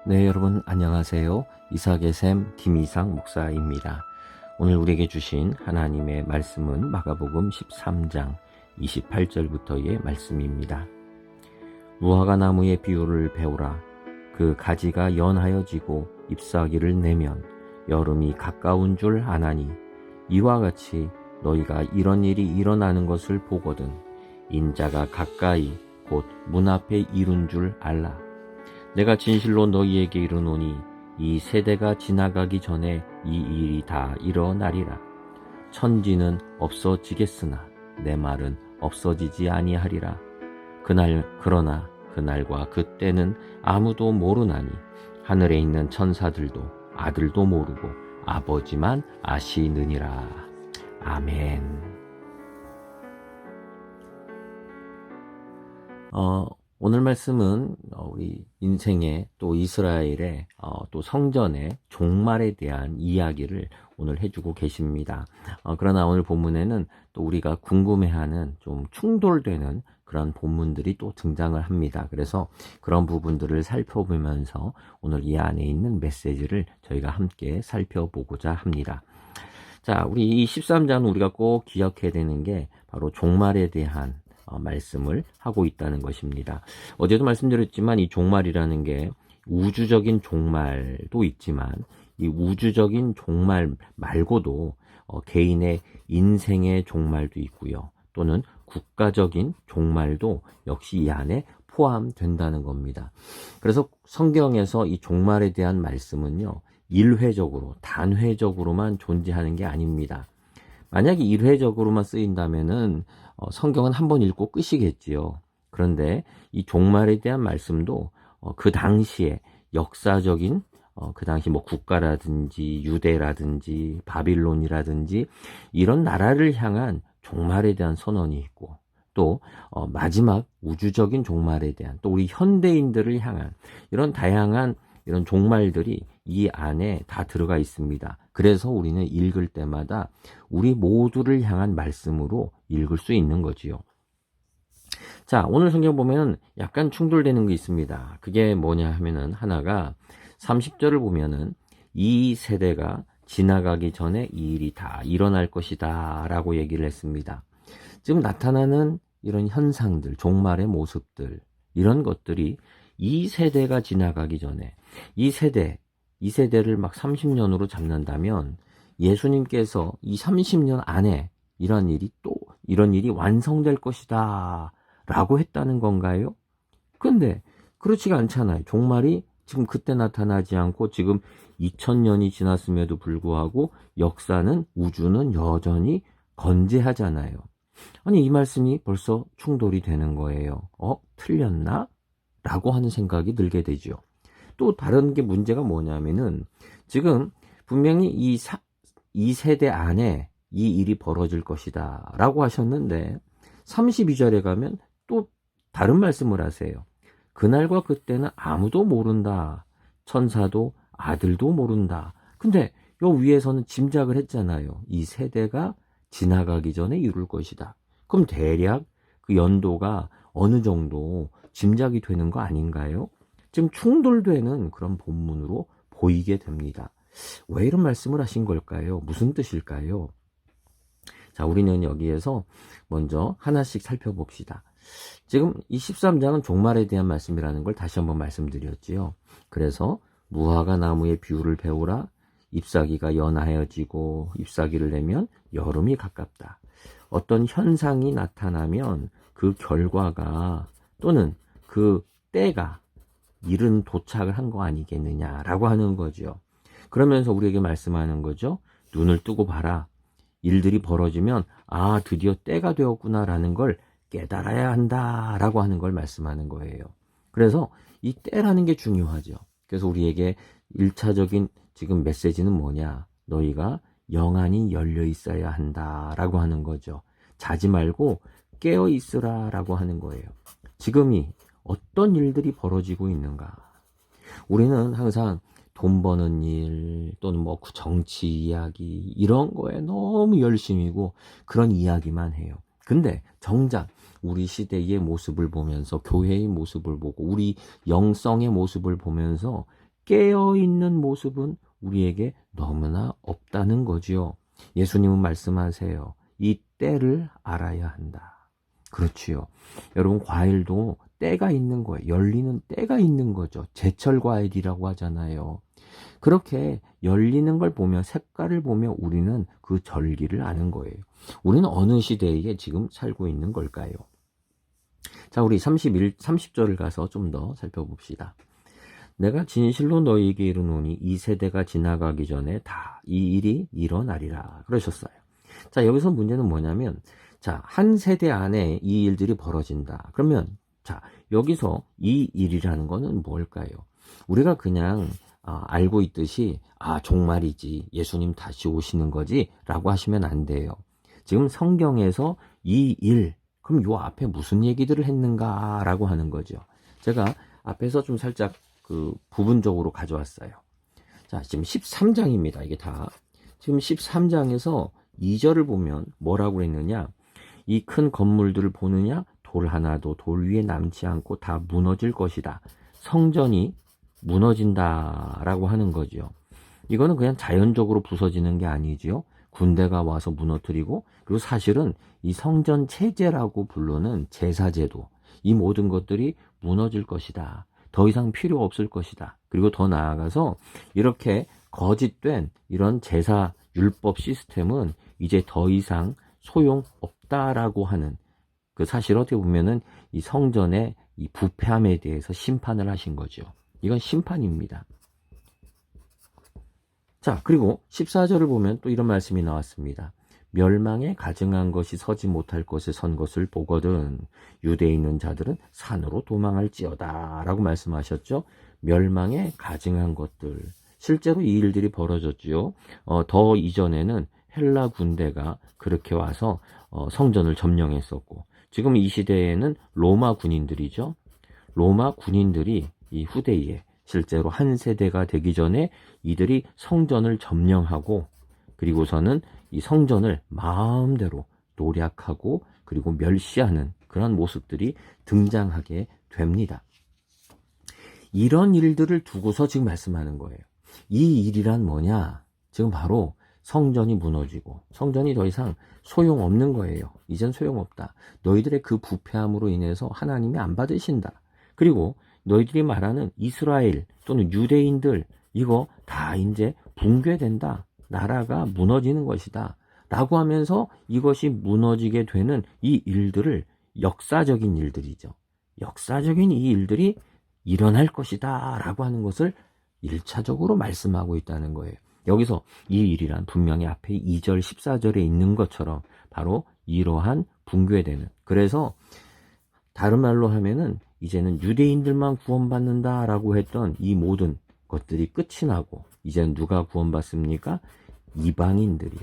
네, 여러분 안녕하세요. 이삭의 샘 김이삭 목사입니다. 오늘 우리에게 주신 하나님의 말씀은 마가복음 13장 28절부터의 말씀입니다. 무화과 나무의 비유를 배우라. 그 가지가 연하여지고 잎사귀를 내면 여름이 가까운 줄 아나니, 이와 같이 너희가 이런 일이 일어나는 것을 보거든 인자가 가까이 곧 문 앞에 이룬 줄 알라. 내가 진실로 너희에게 이르노니 이 세대가 지나가기 전에 이 일이 다 일어나리라. 천지는 없어지겠으나 내 말은 없어지지 아니하리라. 그러나 그날과 그때는 아무도 모르나니 하늘에 있는 천사들도 아들도 모르고 아버지만 아시느니라. 아멘. 오늘 말씀은 우리 인생의 또 이스라엘의 또 성전의 종말에 대한 이야기를 오늘 해주고 계십니다. 그러나 오늘 본문에는 또 우리가 궁금해하는 좀 충돌되는 그런 본문들이 또 등장을 합니다. 그래서 그런 부분들을 살펴보면서 오늘 이 안에 있는 메시지를 저희가 함께 살펴보고자 합니다. 자, 우리 이 13장은 우리가 꼭 기억해야 되는 게 바로 종말에 대한 말씀을 하고 있다는 것입니다. 어제도 말씀드렸지만 이 종말이라는 게 우주적인 종말도 있지만 이 우주적인 종말 말고도 개인의 인생의 종말도 있고요. 또는 국가적인 종말도 역시 이 안에 포함된다는 겁니다. 그래서 성경에서 이 종말에 대한 말씀은요, 일회적으로, 단회적으로만 존재하는 게 아닙니다. 만약에 일회적으로만 쓰인다면은 성경은 한 번 읽고 끝이겠지요. 그런데 이 종말에 대한 말씀도 그 당시에 역사적인 그 당시 뭐 국가라든지 유대라든지 바빌론이라든지 이런 나라를 향한 종말에 대한 선언이 있고, 또 마지막 우주적인 종말에 대한, 또 우리 현대인들을 향한 이런 다양한 이런 종말들이 이 안에 다 들어가 있습니다. 그래서 우리는 읽을 때마다 우리 모두를 향한 말씀으로 읽을 수 있는 거지요. 자, 오늘 성경 보면 약간 충돌되는 게 있습니다. 그게 뭐냐 하면은, 하나가 30절을 보면은 이 세대가 지나가기 전에 이 일이 다 일어날 것이다 라고 얘기를 했습니다. 지금 나타나는 이런 현상들, 종말의 모습들, 이런 것들이 이 세대가 지나가기 전에 이 세대를 막 30년으로 잡는다면 예수님께서 이 30년 안에 이런 일이 완성될 것이다 라고 했다는 건가요? 근데 그렇지가 않잖아요. 종말이 지금 그때 나타나지 않고 지금 2000년이 지났음에도 불구하고 역사는, 우주는 여전히 건재하잖아요. 아니, 이 말씀이 벌써 충돌이 되는 거예요. 틀렸나? 라고 하는 생각이 들게 되죠. 또 다른 게 문제가 뭐냐면은, 지금 분명히 이 세대 안에 이 일이 벌어질 것이다 라고 하셨는데 32절에 가면 또 다른 말씀을 하세요. 그날과 그때는 아무도 모른다. 천사도 아들도 모른다. 근데 요 위에서는 짐작을 했잖아요. 이 세대가 지나가기 전에 이룰 것이다. 그럼 대략 그 연도가 어느 정도 짐작이 되는 거 아닌가요? 지금 충돌되는 그런 본문으로 보이게 됩니다. 왜 이런 말씀을 하신 걸까요? 무슨 뜻일까요? 자, 우리는 여기에서 먼저 하나씩 살펴봅시다. 지금 이 13장은 종말에 대한 말씀이라는 걸 다시 한번 말씀드렸지요. 그래서 무화과 나무의 비유를 배우라. 잎사귀가 연하여지고 잎사귀를 내면 여름이 가깝다. 어떤 현상이 나타나면 그 결과가, 또는 그 때가 이른 도착을 한 거 아니겠느냐라고 하는 거죠. 그러면서 우리에게 말씀하는 거죠. 눈을 뜨고 봐라. 일들이 벌어지면 드디어 때가 되었구나라는 걸 깨달아야 한다라고 하는 걸 말씀하는 거예요. 그래서 이 때라는 게 중요하죠. 그래서 우리에게 1차적인 지금 메시지는 뭐냐? 너희가 영안이 열려 있어야 한다라고 하는 거죠. 자지 말고 깨어 있으라라고 하는 거예요. 지금이 어떤 일들이 벌어지고 있는가? 우리는 항상 돈 버는 일, 또는 뭐 정치 이야기, 이런 거에 너무 열심이고 그런 이야기만 해요. 근데 정작 우리 시대의 모습을 보면서, 교회의 모습을 보고, 우리 영성의 모습을 보면서 깨어있는 모습은 우리에게 너무나 없다는 거지요. 예수님은 말씀하세요. 이 때를 알아야 한다. 그렇지요. 여러분, 과일도 때가 있는 거예요. 열리는 때가 있는 거죠. 제철 과일이라고 하잖아요. 그렇게 열리는 걸 보면, 색깔을 보면 우리는 그 절기를 아는 거예요. 우리는 어느 시대에 지금 살고 있는 걸까요? 자, 우리 30절을 가서 좀 더 살펴봅시다. 내가 진실로 너희에게 이르노니 이 세대가 지나가기 전에 다 이 일이 일어나리라 그러셨어요. 자, 여기서 문제는 뭐냐면, 자, 한 세대 안에 이 일들이 벌어진다. 그러면 자, 여기서 이 일이라는 거는 뭘까요? 우리가 그냥 알고 있듯이 종말이지, 예수님 다시 오시는 거지 라고 하시면 안 돼요. 지금 성경에서 이 일, 그럼 요 앞에 무슨 얘기들을 했는가 라고 하는 거죠. 제가 앞에서 좀 살짝 그 부분적으로 가져왔어요. 자, 지금 13장입니다. 이게 다. 지금 13장에서 2절을 보면 뭐라고 그랬느냐? 이 큰 건물들을 보느냐? 돌 하나도 돌 위에 남지 않고 다 무너질 것이다. 성전이 무너진다라고 하는 거죠. 이거는 그냥 자연적으로 부서지는 게 아니지요. 군대가 와서 무너뜨리고, 그리고 사실은 이 성전 체제라고 부르는 제사제도, 이 모든 것들이 무너질 것이다. 더 이상 필요 없을 것이다. 그리고 더 나아가서 이렇게 거짓된 이런 제사 율법 시스템은 이제 더 이상 소용없다라고 하는, 그 사실 어떻게 보면은 이 성전의 이 부패함에 대해서 심판을 하신 거죠. 이건 심판입니다. 자, 그리고 14절을 보면 또 이런 말씀이 나왔습니다. 멸망에 가증한 것이 서지 못할 곳에 선 것을 보거든 유대에 있는 자들은 산으로 도망할지어다 라고 말씀하셨죠. 멸망에 가증한 것들, 실제로 이 일들이 벌어졌죠. 더 이전에는 헬라 군대가 그렇게 와서 성전을 점령했었고, 지금 이 시대에는 로마 군인들이죠. 로마 군인들이 이 후대에 실제로 한 세대가 되기 전에 이들이 성전을 점령하고, 그리고서는 이 성전을 마음대로 노략하고 그리고 멸시하는 그런 모습들이 등장하게 됩니다. 이런 일들을 두고서 지금 말씀하는 거예요. 이 일이란 뭐냐? 지금 바로 성전이 무너지고 성전이 더 이상 소용없는 거예요. 이젠 소용없다. 너희들의 그 부패함으로 인해서 하나님이 안 받으신다. 그리고 너희들이 말하는 이스라엘 또는 유대인들, 이거 다 이제 붕괴된다. 나라가 무너지는 것이다. 라고 하면서 이것이 무너지게 되는 이 일들을, 역사적인 일들이죠. 역사적인 이 일들이 일어날 것이다. 라고 하는 것을 1차적으로 말씀하고 있다는 거예요. 여기서 이 일이란 분명히 앞에 2절 14절에 있는 것처럼 바로 이러한 붕괴되는, 그래서 다른 말로 하면은 이제는 유대인들만 구원받는다 라고 했던 이 모든 것들이 끝이 나고, 이제는 누가 구원받습니까? 이방인들이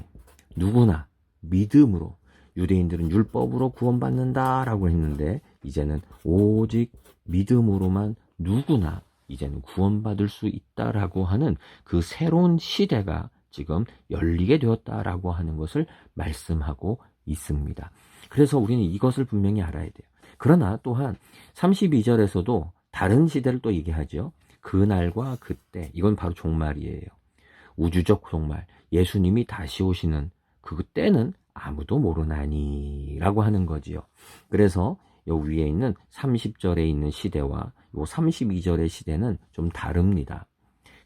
누구나 믿음으로, 유대인들은 율법으로 구원받는다 라고 했는데 이제는 오직 믿음으로만 누구나 이제는 구원받을 수 있다라고 하는 그 새로운 시대가 지금 열리게 되었다라고 하는 것을 말씀하고 있습니다. 그래서 우리는 이것을 분명히 알아야 돼요. 그러나 또한 32절에서도 다른 시대를 또 얘기하죠. 그날과 그때, 이건 바로 종말이에요. 우주적 종말, 예수님이 다시 오시는 그 때는 아무도 모르나니 라고 하는 거지요. 그래서 여기 위에 있는 30절에 있는 시대와 요 32절의 시대는 좀 다릅니다.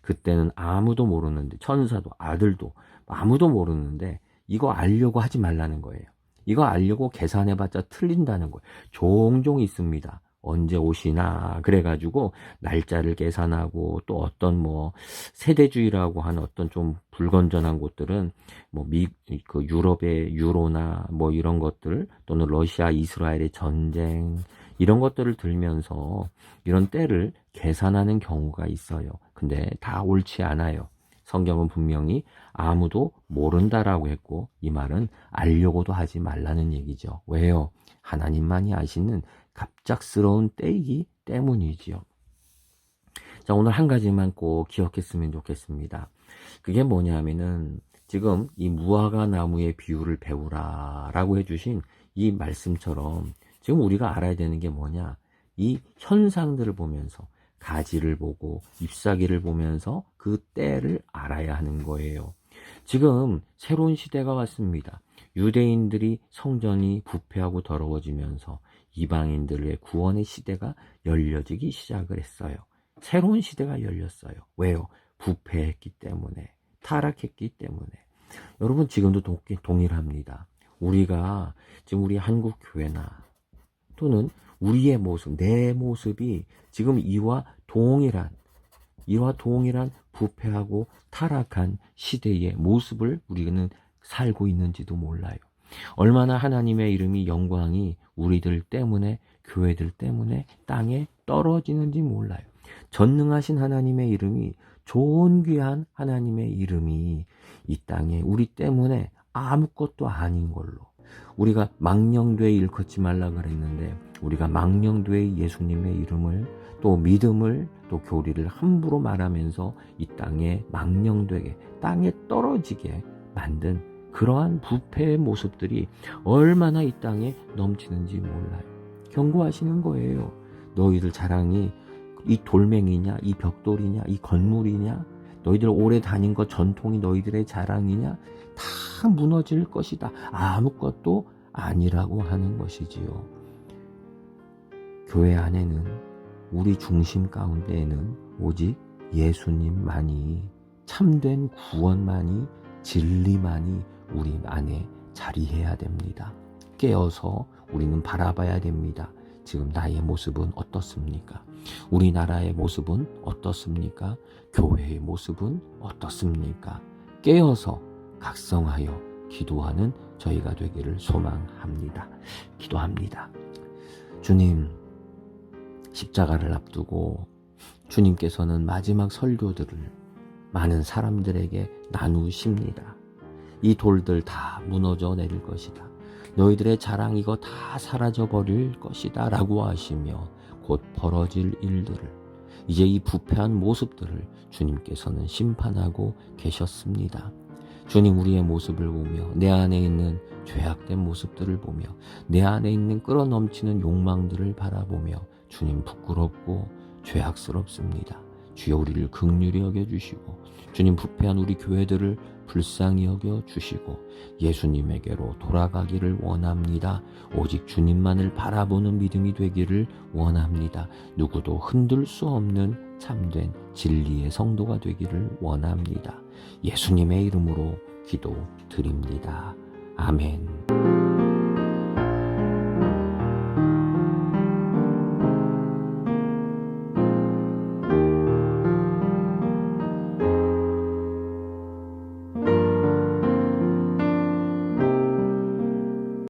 그때는 아무도 모르는데, 천사도 아들도 아무도 모르는데 이거 알려고 하지 말라는 거예요. 이거 알려고 계산해봤자 틀린다는 거예요. 종종 있습니다. 언제 오시나 그래가지고 날짜를 계산하고, 또 어떤 세대주의라고 하는 어떤 좀 불건전한 곳들은 그 유럽의 유로나 이런 것들, 또는 러시아 이스라엘의 전쟁, 이런 것들을 들면서 이런 때를 계산하는 경우가 있어요. 근데 다 옳지 않아요. 성경은 분명히 아무도 모른다라고 했고, 이 말은 알려고도 하지 말라는 얘기죠. 왜요? 하나님만이 아시는 갑작스러운 때이기 때문이지요. 자, 오늘 한 가지만 꼭 기억했으면 좋겠습니다. 그게 뭐냐면은 지금 이 무화과 나무의 비유를 배우라 라고 해주신 이 말씀처럼 지금 우리가 알아야 되는 게 뭐냐, 이 현상들을 보면서 가지를 보고 잎사귀를 보면서 그 때를 알아야 하는 거예요. 지금 새로운 시대가 왔습니다. 유대인들이 성전이 부패하고 더러워지면서 이방인들의 구원의 시대가 열려지기 시작을 했어요. 새로운 시대가 열렸어요. 왜요? 부패했기 때문에, 타락했기 때문에. 여러분 지금도 동일합니다. 우리가 지금 우리 한국 교회나 또는 우리의 모습, 내 모습이 지금 이와 동일한 부패하고 타락한 시대의 모습을 우리는 살고 있는지도 몰라요. 얼마나 하나님의 이름이 영광이 우리들 때문에, 교회들 때문에 땅에 떨어지는지 몰라요. 전능하신 하나님의 이름이, 존귀한 하나님의 이름이 이 땅에 우리 때문에 아무것도 아닌 걸로, 우리가 망령되이 일컫지 말라 그랬는데 우리가 망령되이 예수님의 이름을, 또 믿음을, 또 교리를 함부로 말하면서 이 땅에 망령되게, 땅에 떨어지게 만든 그러한 부패의 모습들이 얼마나 이 땅에 넘치는지 몰라요. 경고하시는 거예요. 너희들 자랑이 이 돌멩이냐, 이 벽돌이냐, 이 건물이냐, 너희들 오래 다닌 것 전통이 너희들의 자랑이냐, 다 무너질 것이다. 아무것도 아니라고 하는 것이지요. 교회 안에는, 우리 중심 가운데에는 오직 예수님만이, 참된 구원만이, 진리만이 우리 안에 자리해야 됩니다. 깨어서 우리는 바라봐야 됩니다. 지금 나의 모습은 어떻습니까? 우리나라의 모습은 어떻습니까? 교회의 모습은 어떻습니까? 깨어서 각성하여 기도하는 저희가 되기를 소망합니다. 기도합니다. 주님, 십자가를 앞두고 주님께서는 마지막 설교들을 많은 사람들에게 나누십니다. 이 돌들 다 무너져 내릴 것이다. 너희들의 자랑 이거 다 사라져 버릴 것이다 라고 하시며 곧 벌어질 일들을, 이제 이 부패한 모습들을 주님께서는 심판하고 계셨습니다. 주님, 우리의 모습을 보며, 내 안에 있는 죄악된 모습들을 보며, 내 안에 있는 끌어넘치는 욕망들을 바라보며 주님 부끄럽고 죄악스럽습니다. 주여 우리를 긍휼히 여겨주시고, 주님 부패한 우리 교회들을 불쌍히 여겨주시고 예수님에게로 돌아가기를 원합니다. 오직 주님만을 바라보는 믿음이 되기를 원합니다. 누구도 흔들 수 없는 참된 진리의 성도가 되기를 원합니다. 예수님의 이름으로 기도드립니다. 아멘.